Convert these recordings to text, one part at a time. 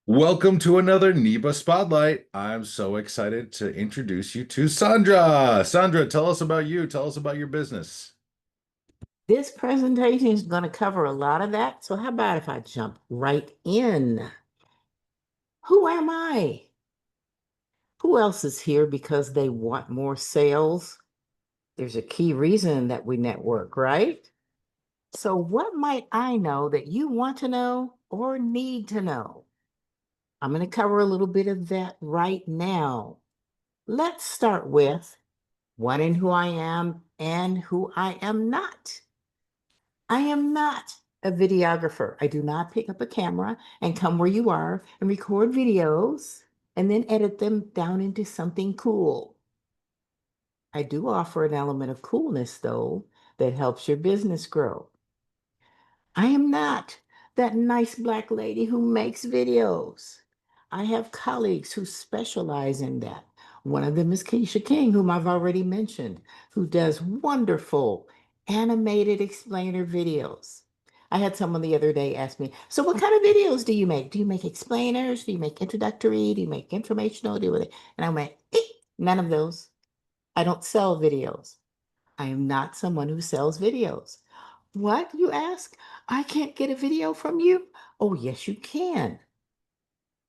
Welcome to another NEBA Spotlight. I'm so excited to introduce you to Sandra. Sandra, tell us about you. Tell us about your business. This presentation is going to cover a lot of that. So how about if I jump right in? Who am I? Who else is here because they want more sales? There's a key reason that we network, right? So what might I know that you want to know or need to know? I'm going to cover a little bit of that right now. Let's start with what and who I am and who I am not. I am not a videographer. I do not pick up a camera and come where you are and record videos and then edit them down into something cool. I do offer an element of coolness, though, that helps your business grow. I am not that nice black lady who makes videos. I have colleagues who specialize in that. One of them is Keisha King, whom I've already mentioned, who does wonderful animated explainer videos. I had someone the other day ask me, so what kind of videos do you make? Do you make explainers? Do you make introductory? Do you make informational? And I went, none of those. I don't sell videos. I am not someone who sells videos. What, you ask? I can't get a video from you? Oh, yes, you can.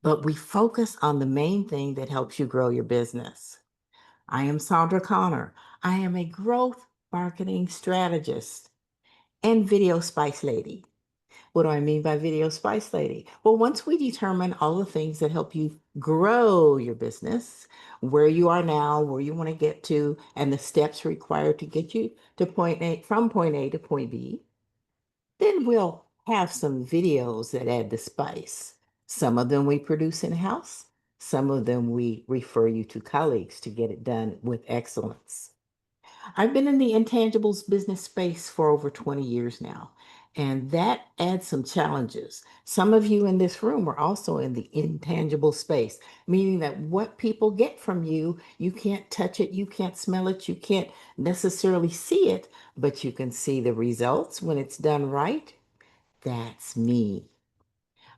But we focus on the main thing that helps you grow your business. I am Sandra Connor. I am a growth marketing strategist and video spice lady. What do I mean by video spice lady? Well, once we determine all the things that help you grow your business, where you are now, where you want to get to, and the steps required to get you to point A, from point A to point B, then we'll have some videos that add the spice. Some of them we produce in-house. Some of them we refer you to colleagues to get it done with excellence. I've been in the intangibles business space for over 20 years now, and that adds some challenges. Some of you in this room are also in the intangible space, meaning that what people get from you, you can't touch it, you can't smell it, you can't necessarily see it, but you can see the results when it's done right. That's me.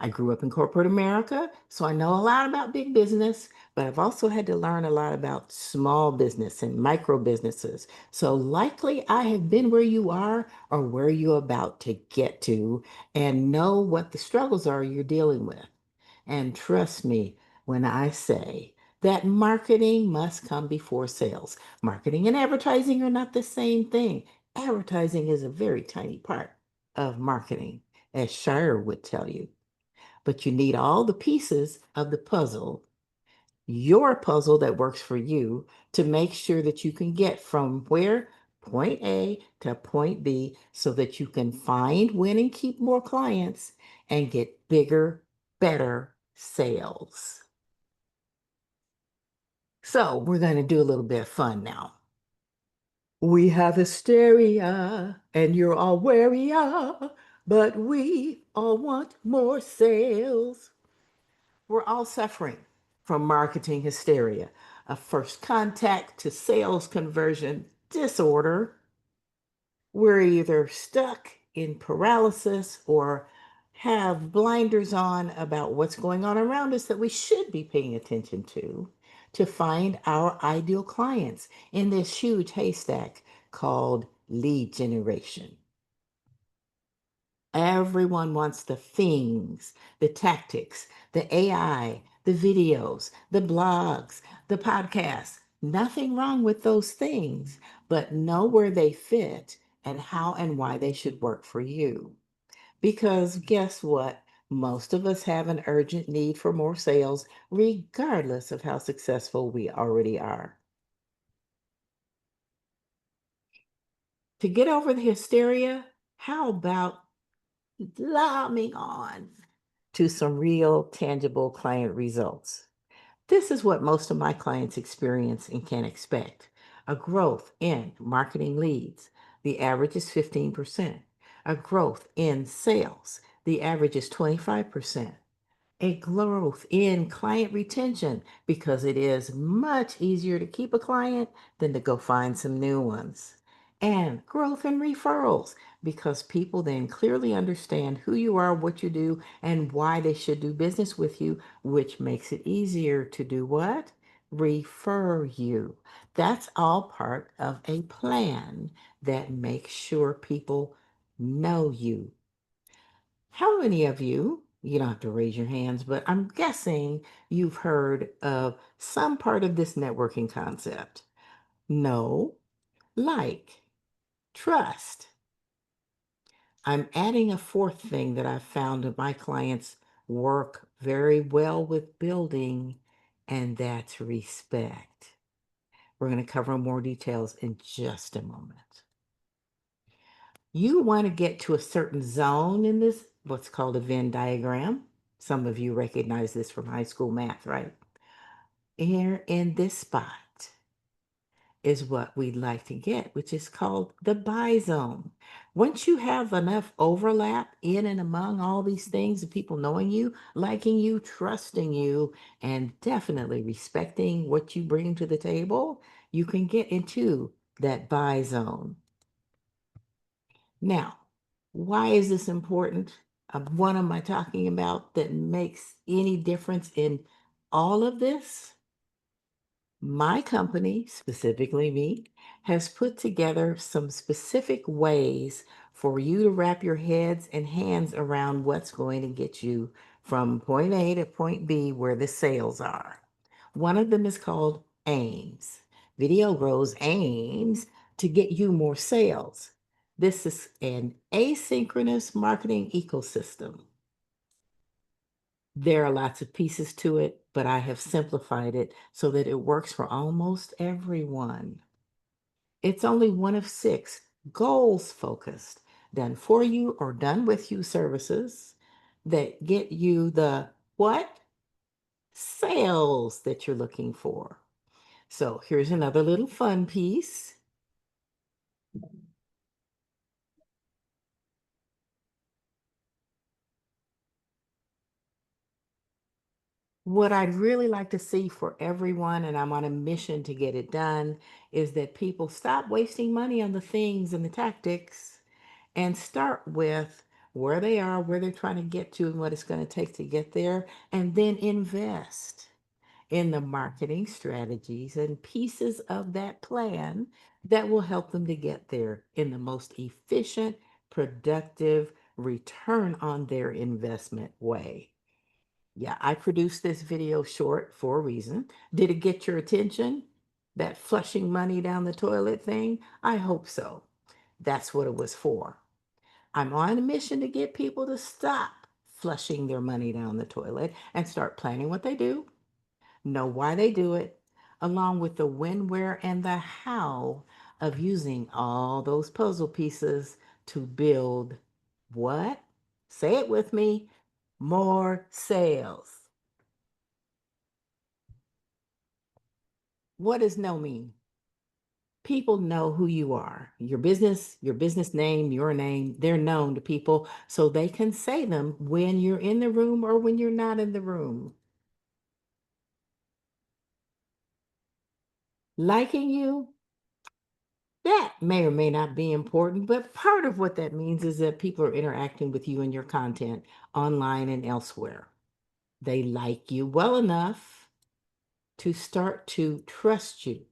I grew up in corporate America, so I know a lot about big business, but I've also had to learn a lot about small business and micro businesses. So likely I have been where you are or where you're about to get to and know what the struggles are you're dealing with. And trust me when I say that marketing must come before sales. Marketing and advertising are not the same thing. Advertising is a very tiny part of marketing, as Shire would tell you, but you need all the pieces of the puzzle, your puzzle that works for you, to make sure that you can get from where point A to point B so that you can find, win, and keep more clients and get bigger, better sales. So we're going to do a little bit of fun now. We have hysteria and you're all wary, but we all want more sales. We're all suffering from marketing hysteria, a first contact to sales conversion disorder. We're either stuck in paralysis or have blinders on about what's going on around us that we should be paying attention to find our ideal clients in this huge haystack called lead generation. Everyone wants the things, the tactics, the AI, the videos, the blogs, the podcasts. Nothing wrong with those things, but know where they fit and how and why they should work for you. Because guess what? Most of us have an urgent need for more sales, regardless of how successful we already are. To get over the hysteria, how about logging on to some real tangible client results? This is what most of my clients experience and can expect: a growth in marketing leads. The average is 15%. A growth in sales. The average is 25%. A growth in client retention because it is much easier to keep a client than to go find some new ones. and growth and referrals because people then clearly understand who you are, what you do, and why they should do business with you, which makes it easier to do what? Refer you. That's all part of a plan that makes sure people know you. How many of you don't have to raise your hands, but I'm guessing you've heard of some part of this networking concept? Know, like, trust. I'm adding a fourth thing that I've found that my clients work very well with building, and that's respect. We're going to cover more details in just a moment. You want to get to a certain zone in this, what's called a Venn diagram. Some of you recognize this from high school math, right? Here in this spot is what we'd like to get, which is called the buy zone. Once you have enough overlap in and among all these things, of people knowing you, liking you, trusting you, and definitely respecting what you bring to the table, you can get into that buy zone. Now, why is this important? What am I talking about that makes any difference in all of this? My company, specifically me, has put together some specific ways for you to wrap your heads and hands around what's going to get you from point A to point B where the sales are. One of them is called AIMS. Video Grows aims to get you more sales. This is an asynchronous marketing ecosystem. There are lots of pieces to it, but I have simplified it so that it works for almost everyone. It's only one of 6 goals focused, done for you or done with you services that get you the what? Sales that you're looking for. So here's another little fun piece. What I'd really like to see for everyone, and I'm on a mission to get it done, is that people stop wasting money on the things and the tactics and start with where they are, where they're trying to get to, and what it's going to take to get there, and then invest in the marketing strategies and pieces of that plan that will help them to get there in the most efficient, productive, return on their investment way. Yeah, I produced this video short for a reason. Did it get your attention? That flushing money down the toilet thing? I hope so. That's what it was for. I'm on a mission to get people to stop flushing their money down the toilet and start planning what they do, know why they do it, along with the when, where, and the how of using all those puzzle pieces to build what? Say it with me, more sales. What does know mean? People know who you are. Your business name, your name, they're known to people so they can say them when you're in the room or when you're not in the room. Liking you, that may or may not be important, but part of what that means is that people are interacting with you and your content online and elsewhere. They like you well enough to start to trust you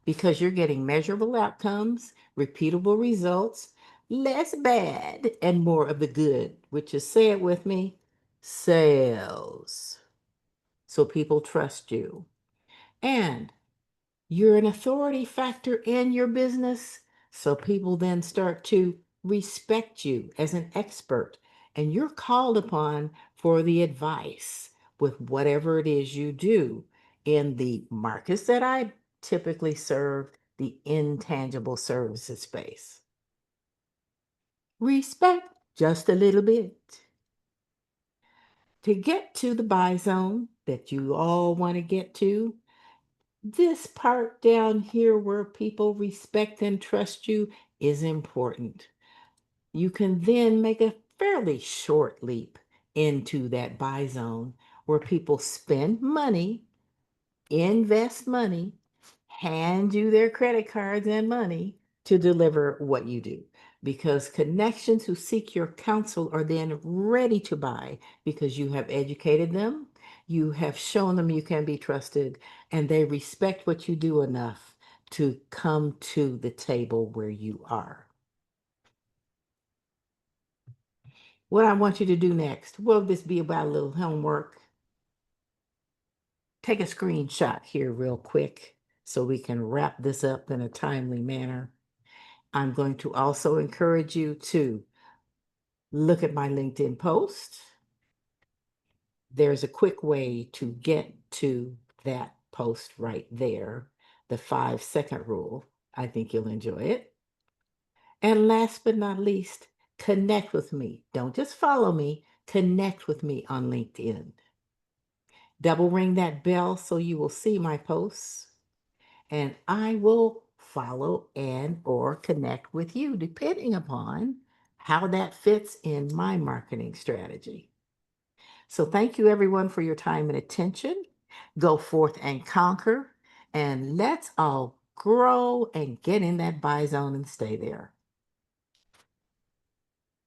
because you're getting measurable outcomes, repeatable results, less bad, and more of the good, which is, say it with me, sales. So people trust you. And you're an authority factor in your business. So people then start to respect you as an expert. And you're called upon for the advice with whatever it is you do in the markets that I typically serve, the intangible services space. Respect just a little bit. To get to the buy zone that you all want to get to, this part down here where people respect and trust you is important. You can then make a fairly short leap into that buy zone where people spend money, invest money, hand you their credit cards and money to deliver what you do, because connections who seek your counsel are then ready to buy because you have educated them, you have shown them you can be trusted, and they respect what you do enough to come to the table where you are. What I want you to do next, will this be about a little homework? Take a screenshot here real quick so we can wrap this up in a timely manner. I'm going to also encourage you to look at my LinkedIn post. There's a quick way to get to that post right there, the 5-second rule. I think you'll enjoy it. And last but not least, connect with me. Don't just follow me, connect with me on LinkedIn. Double ring that bell so you will see my posts, and I will follow and or connect with you depending upon how that fits in my marketing strategy. So thank you everyone for your time and attention. Go forth and conquer, and let's all grow and get in that buy zone and stay there.